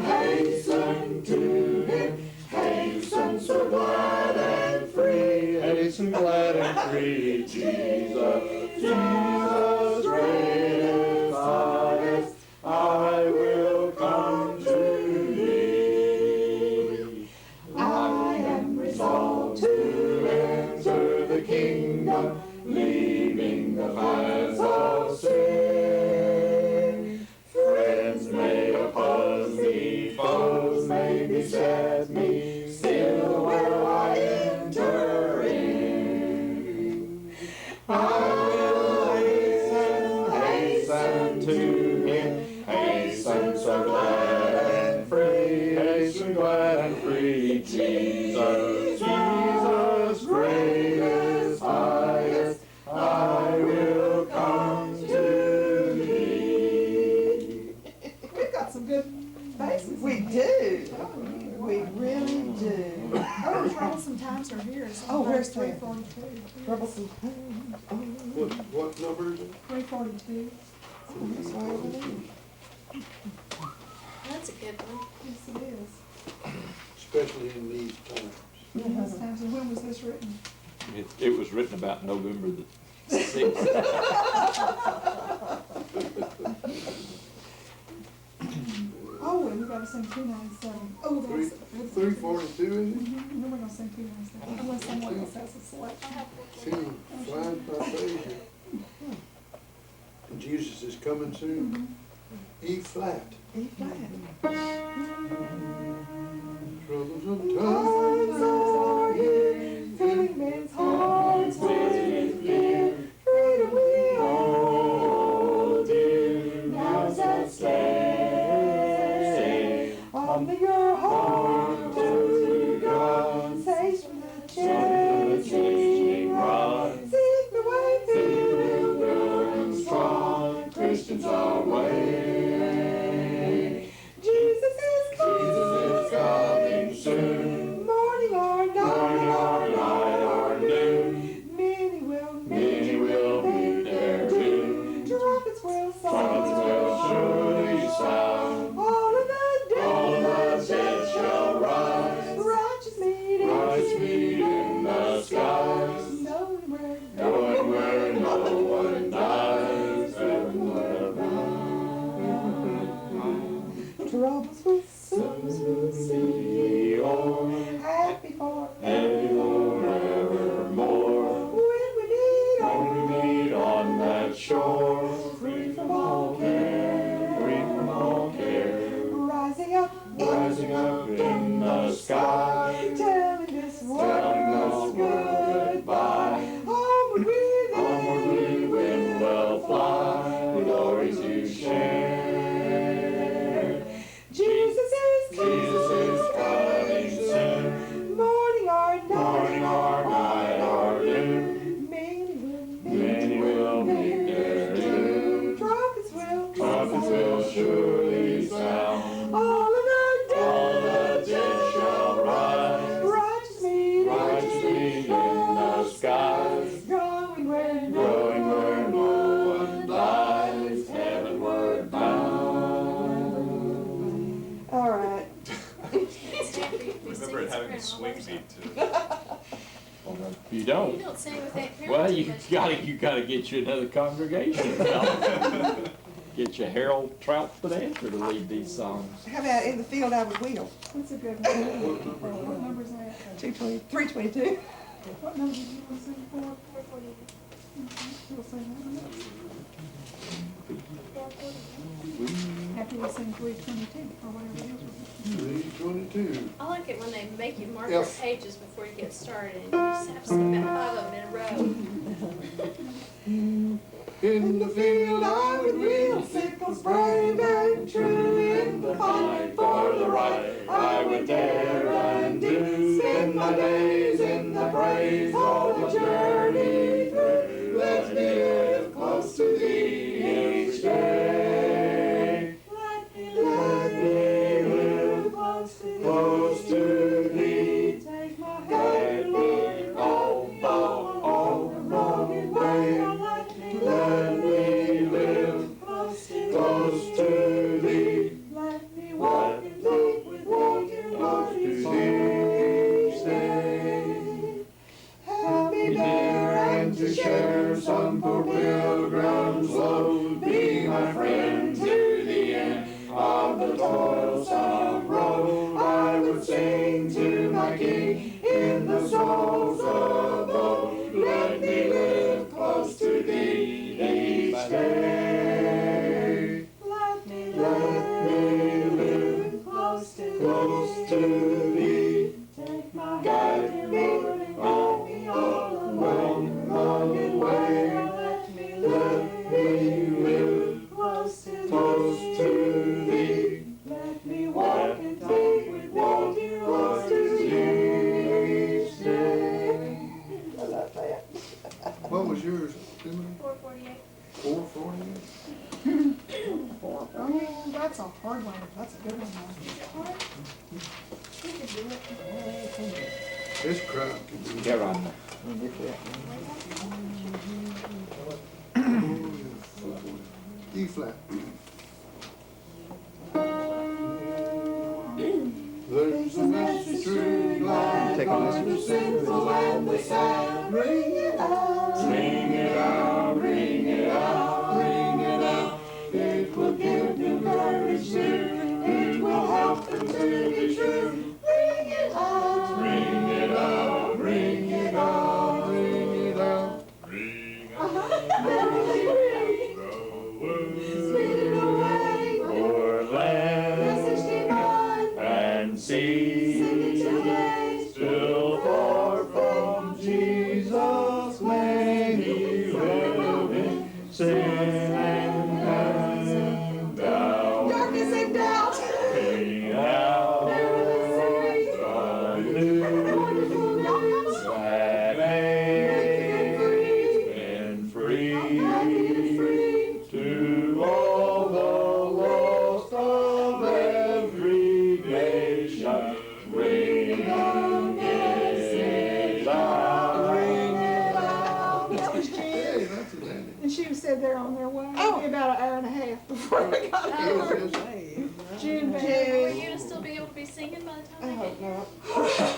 hasten to him, hasten so glad and free, hasten glad and free, Jesus. Jesus, greatest, highest, I will come to thee. I am resolved to enter the kingdom, leaving the paths of sin. Friends may oppose me, foes may beset me, still will I enter in. To him, hasten so glad and free, hasten glad and free, Jesus, Jesus, greatest, highest, I will come to thee. We've got some good faces. We do. We really do. Oh, Troublesome Times Are Here. It's Oh, on where's page that? 342. Troublesome. What number is it? 342. That's a good one. Yes, it is. Especially in these times. These times. And when was this written? It was written about November the 6th. Oh, and we gotta sing 297. Oh, that's. 342 is it? Then we're gonna sing 297. Unless someone else has a selection. See, flying by faith. Jesus is coming soon. E flat. E flat. Troublesome Times times. are here, filling men's hearts with fear. Freedom we all dear, now's at stake. Open your heart to God, saves from the cherishing rod. Seek the way through, pure and strong, Christians are way. Jesus is coming soon, morning our If you You don't, don't sing with Aunt Carol well, too you much, gotta get you another congregation. Get you Harold Trout the dancer to lead these songs. How about In the Field I Was Wheeled? That's a good one. What number is that? 322. What number did you want to sing for? 448. We'll sing that. After we sing 322 or whatever it is. 322. I like it when they make you mark Yes. your pages before you get started, and you just have some about 5 of them in a row. In the field I would wheel, sickles brave and true. In the fight for the right, I would dare and do. Spend my days in the praise all the journey through. Let me live close to thee each day. Let me live close to thee. Take my hand, Lord, all the wrong way. Let me live close to thee. Let me walk in thee, walk in each day. Help me bear and to share some poor pilgrim's load. Be my friend to the end of the toilsome road. I would sing to my King in the soul's abode. Let me live close to thee each day. Let me live close to thee. Take my hand, Lord, and guide me all along the way. Let me live close to thee. Let me walk in faith with walking close to thee each day. I love that. What was yours, Timothy? 448. 448? Oh, that's a hard one. That's a good one. This crowd can do Yeah, right. We'll get that. E flat. There's a message true, glad Take a for message. the sinful and the sad. Ring it out, ring it out, ring it out, ring it out. It will give them courage too. It will help them to be true. Ring it out, ring it out, ring it out, ring it out. Merrily ring, speed it away. For land Message divine, and sea, sing it today. still far from Jesus, many live in sin and doubt. Darkness and doubt. Ring out the news that man's been free to all the lost of every nation. Ring it out. That was Jen. Hey, that's a dandy. And she said they're on their way. Oh. Maybe about an hour and a half before we got here. June, Are baby. you gonna still be able to be singing by the time I they hope get not.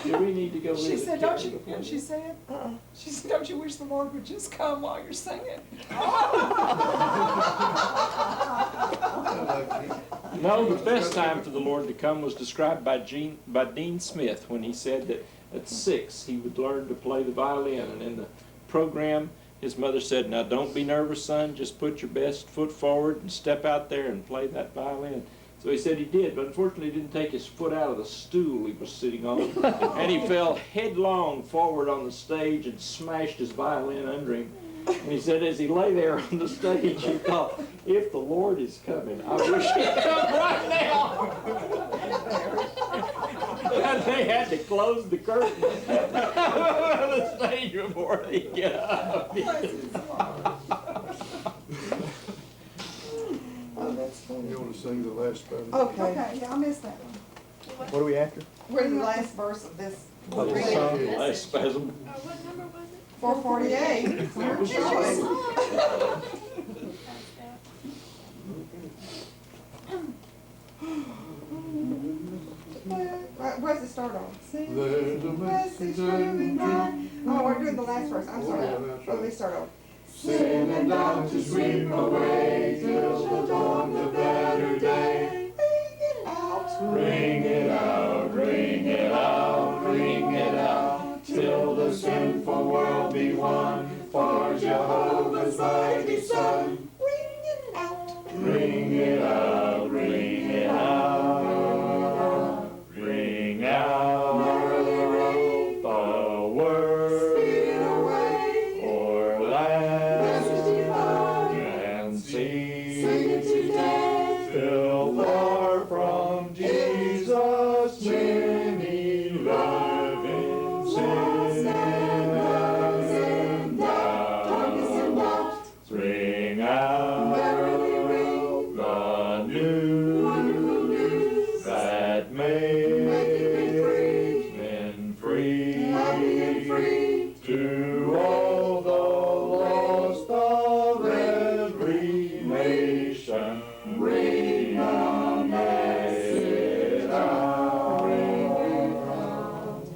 Do we need to go She live said, at don't Kevin you, before she this? said, Uh-uh. she said, don't you wish the Lord would just come while you're singing? No, the best time for the Lord to come was described by Dean Smith when he said that at 6 he would learn to play the violin. And in the program, his mother said, "Now don't be nervous, son. Just put your best foot forward and step out there and play that violin." So he said he did, but unfortunately he didn't take his foot out of the stool he was sitting on. And he fell headlong forward on the stage and smashed his violin under him. And he said as he lay there on the stage, he thought, if the Lord is coming, I wish he'd come right now. And they had to close the curtain of the stage before they get up. Oh, that's funny. You want to sing the last part? Okay, Okay, yeah, I missed that one. What are we after? we're in the last verse of this. Oh, the song. Last spasm. what number was it? 448. It's your Choice. song. Where's it start on? There's a Message moving by. Oh, we're doing the last verse. I'm sorry. Oh, yeah, that's Let me right. start on. Sin and doubt to sweep away till the dawn of a better day. Bring it out. Ring it out, ring it out, ring it out, till the sinful world be won for Jehovah's mighty Son. Bring it out. Ring it out, ring it out, ring out the word Speed away. o'er land Message divine. and sea. Sing it to death. Still far from Jesus, many live in sin and Darkness and doubt. Ring out Merrily ring. the news Wonderful news. that Making makes free. men free. Happy and free. To all the lost of every nation, ring a message out.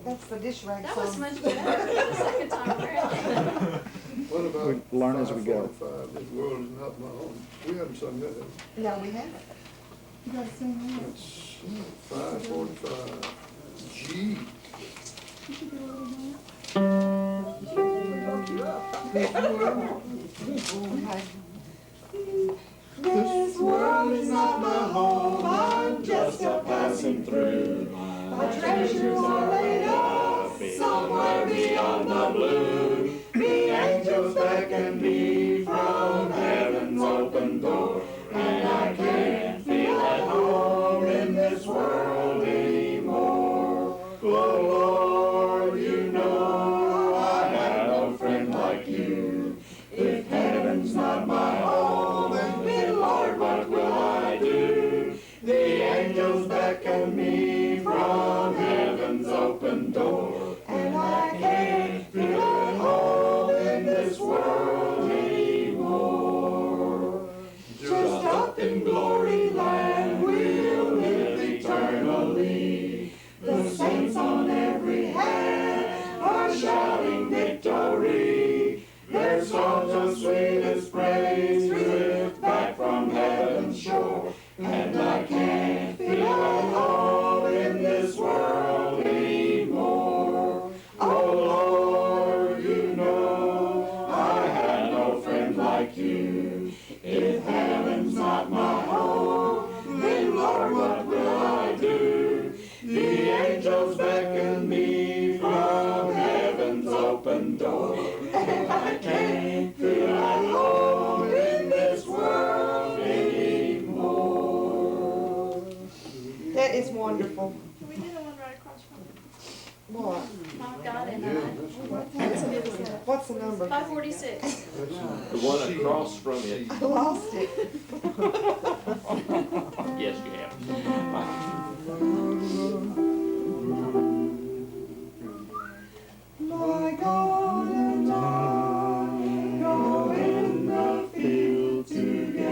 That's the dish rag That was song. much better the second time around. What about We learn as we go. 545, this world is not my own? We haven't sung that, have we? No, we haven't. You gotta sing that. It's 545. G. You should be able to do that. This world is not my home, I'm just a passing through. My treasures are laid up somewhere beyond the blue. The angels beckon me from heaven's open door, and I can't feel at home in this world anymore. Oh Lord, you know I have no friend like you. If heaven's not my home, then Lord, what will I do? The angels beckon me from heaven's open door, and I can't feel at home in this world anymore. Just up in glory land we'll live eternally. The saints on every hand are shouting victory. Their songs of sweetest praise drift back from heaven's shore, and I can't feel at home in this world anymore. Oh Lord, you know I have no friend like you. If heaven's not my home, then Lord, what will I do? The angels beckon me from heaven's open door, and I can't feel at home in this world anymore. That is wonderful. Can we do the one right across from What? Mom, God, and Yeah, I? that's right. What's the number? 546. The one across from it. I lost it. Yes, you have. My God and I go in the field together.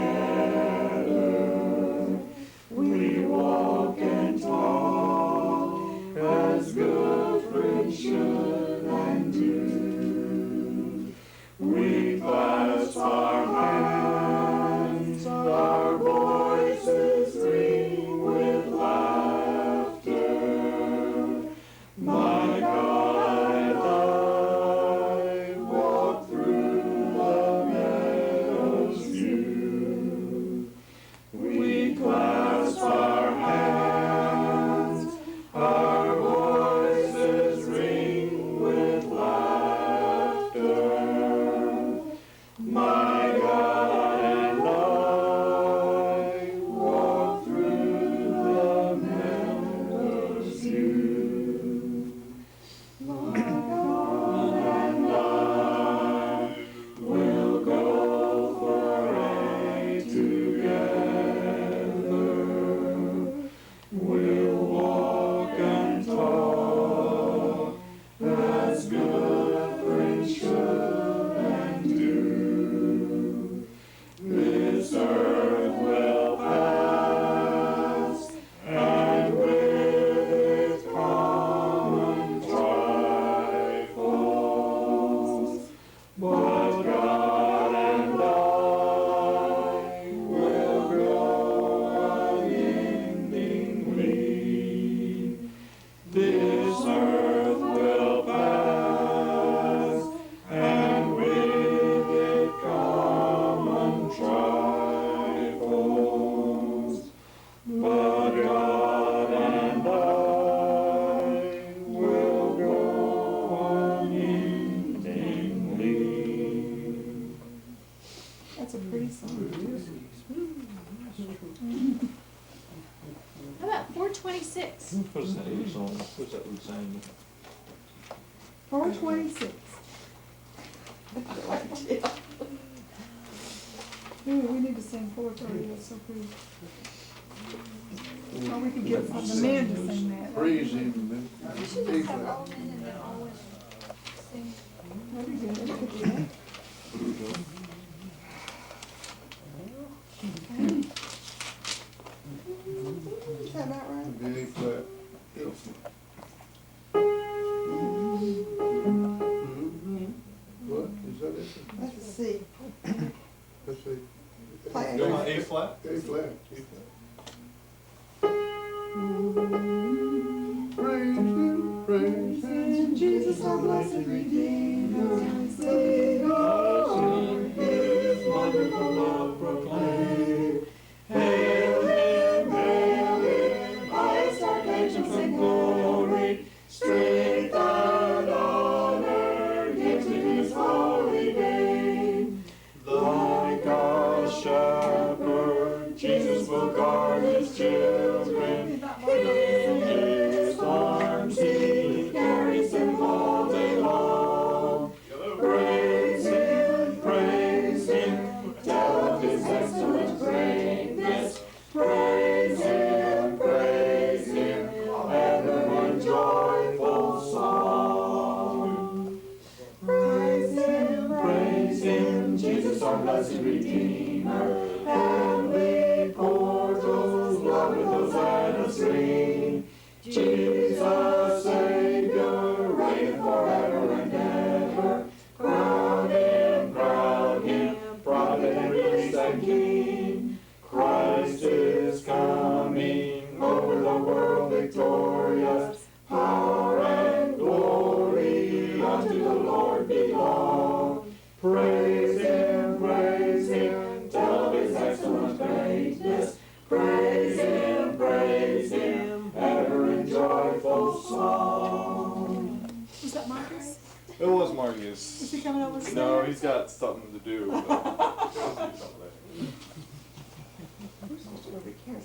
We walk and talk as good friends should and do. We clasp our hands, our voices ring with laughter. My God, I love pretty song. How about 426? What's that little song? What's that little saying? 426. Ooh, we need to sing 430, that's so pretty. Or we could get some of the men to sing that. Praise him. We should just have all men and then all women sing. That'd be good. We could do that. Is that about right? B flat. What, is that it? That's a C. Let's see. Play Go on A flat. A flat. Praise him, Jesus, our blessed Redeemer, Savior, His wonderful love proclaim. Hail Him, hail Him, highest archangels in glory, strength and honor gives to His holy name. Like a shepherd, Jesus will guard His children. In His arms He carries them all day long. Praise Him, tell of His excellent greatness. Praise Him, ever one joyful song. Praise Him, Jesus our blessed Redeemer. Heavenly portals love with Hosanna's ring. Jesus, Savior, reign forever and ever. Crown Him, prophet and priest and king. Christ is coming, over the world victorious. Power and glory unto the Lord belong. Praise Him, tell of His excellent greatness. Praise Him, ever in joyful song. Was that Marcus? It was Is Marcus. he coming over? No, he's got something to do. But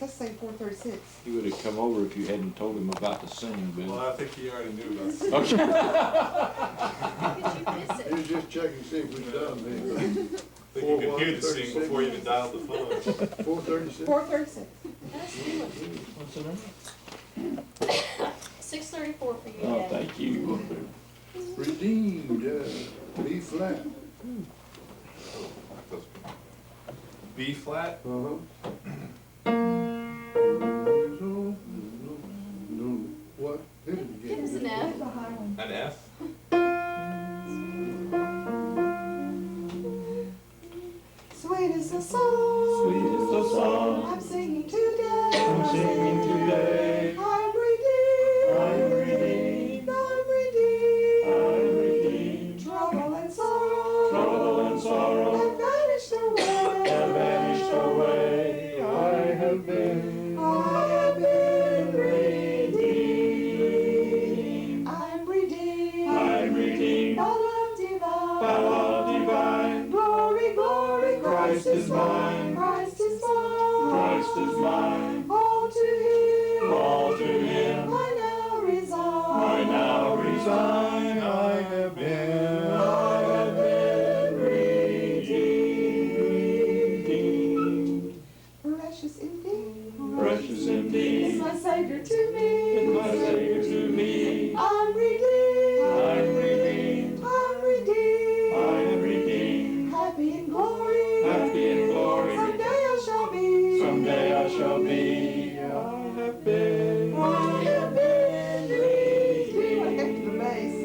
Let's say 436. He would have come over if you hadn't told him about the singing, well, Bill. I think he already knew about it. Okay. How could you miss He it? was just checking to see if we've done anything. I think you could hear the sing before you even dialed the phone. 436. 436. That's good. What's the number? 634 for you, Oh, Dad. thank you. Redeemed, yeah. B flat. B flat. Uh-huh. No, what? Hit it Give us again. an F. It's a high one. An F. Sweet is the song. Sweet is the song. I'm singing today. I'm singing today. I'm redeemed. I'm redeemed. I'm redeemed. I'm redeemed. Trouble and sorrow. Trouble and sorrow Have vanished away. have vanished away. I have been I have been redeemed. I'm redeemed. I'm redeemed. By love divine. By love divine. Glory, glory, Christ is mine. Christ is mine. Christ is mine. All to Him. All to Him. I now resign. I now resign. I have been redeemed. Precious indeed. Precious indeed. Is my Savior to me. Is my Savior to me. I'm redeemed. I'm redeemed. I'm redeemed. I am redeemed. Happy in glory. Happy in glory. Someday I shall be. Someday I shall be. I have been. I have been redeemed. Back to the bass.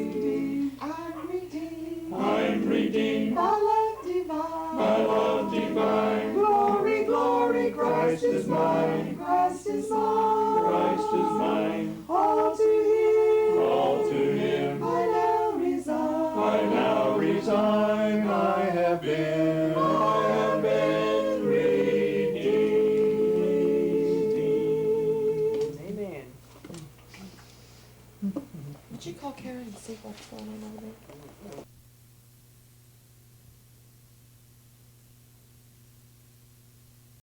I'm redeemed. I'm redeemed. By love divine. By love divine. Glory, glory, Christ is mine. Christ is mine. Christ is mine. All to Him. All to Him. I now resign. I now resign. I have been redeemed. Amen. Would you call Karen and see what's going on over there?